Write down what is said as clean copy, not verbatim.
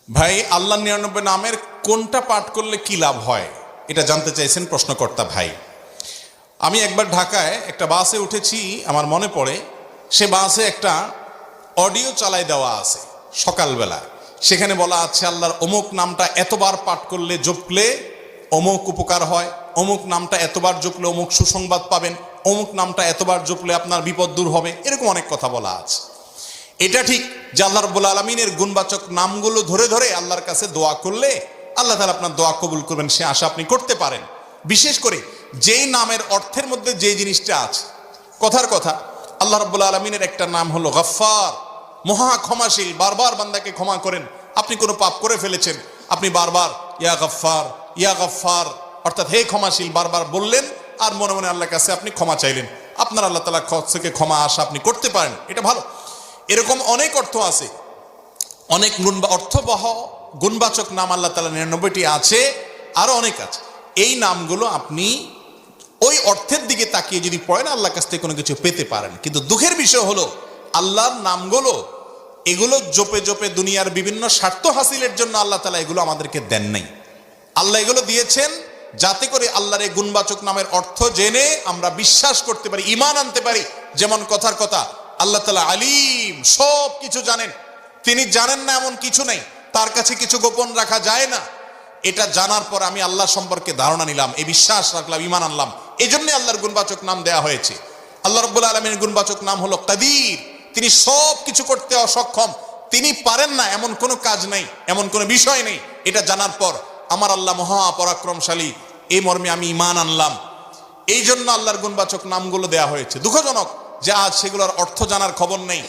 ভাই, আল্লাহ 99 নামের কোনটা পাঠ করলে কি লাভ হয় এটা জানতে চাইছেন প্রশ্নকর্তা ভাই। আমি একবার ঢাকায় একটা বাসে উঠেছি, আমার মনে পড়ে সে বাসে একটা অডিও চালাই দেওয়া আছে সকালবেলা। সেখানে বলা আছে আল্লাহর অমুক নামটা এতবার পাঠ করলে জপলে অমুক উপকার হয়, অমুক নামটা এতবার জপলে অমুক সুসংবাদ পাবেন, অমুক নামটা এতবার জপলে আপনার বিপদ দূর হবে, এরকম অনেক কথা বলা আছে। এটা ঠিক যে আল্লাহ রাব্বুল আলামিনের গুণবাচক নামগুলো ধরে ধরে আল্লাহর কাছে দোয়া করলে আল্লাহ তাআলা আপনার দোয়া কবুল করবেন, সে আশা আপনি করতে পারেন। বিশেষ করে যেই নামের অর্থের মধ্যে যে জিনিসটা আছে, কথার কথা আল্লাহ রাব্বুল আলামিনের একটা নাম হলো গফফার, মহা ক্ষমাশীল, বারবার বান্দাকে ক্ষমা করেন। আপনি কোনো পাপ করে ফেলেছেন, আপনি বারবার ইয়া গফফার ইয়া গফফার, অর্থাৎ হে ক্ষমাশীল বারবার বললেন আর মনে মনে আল্লাহর কাছে আপনি ক্ষমা চাইলেন, আপনার আল্লাহ তাআলা থেকে ক্ষমা আশা আপনি করতে পারেন, এটা ভালো। এরকম অনেক অর্থ আছে, অনেক অর্থবহ গুণবাচক নাম আল্লাহ তাআলা 99টি আছে, আরো অনেক আছে। এই নামগুলো আপনি ওই অর্থের দিকে তাকিয়ে যদি পড়েন আল্লাহর কাছ থেকে কোনো কিছু পেতে পারেন। কিন্তু দুঃখের বিষয় হলো আল্লাহর নামগুলো এগুলো জপে জপে দুনিয়ার বিভিন্ন স্বার্থ হাসিলের জন্য আল্লাহ তাআলা এগুলো আমাদেরকে দেন নাই। আল্লাহ এগুলো দিয়েছেন যাতে করে আল্লাহর এই গুণবাচক নামের অর্থ জেনে আমরা বিশ্বাস করতে পারি, ঈমান আনতে পারি। যেমন কথার কথা আল্লাহ তাআলা আলিম, সব কিছু জানেন, তিনি জানেন না এমন কিছু নেই, তার কাছে কিছু গোপন রাখা যায় না। এটা জানার পর আমি আল্লাহ সম্পর্কে ধারণা নিলাম, এই বিশ্বাস রাখলাম, ঈমান আনলাম, এই জন্য আল্লাহর গুণবাচক নাম দেয়া হয়েছে। আল্লাহ রাব্বুল আলামিনের গুণবাচক নাম হলো কাদির, তিনি সব কিছু করতে অসক্ষম, তিনি পারেন না এমন কোনো কাজ নেই, এমন কোনো বিষয় নেই। এটা জানার পর আমার আল্লাহ মহা পরাক্রমশালী, এই মর্মে আমি ঈমান আনলাম। এই জন্য আল্লাহর গুণবাচক নামগুলো দেয়া হয়েছে। দুঃখজনক যে আজ সেগুলোর অর্থ জানার খবর নেই।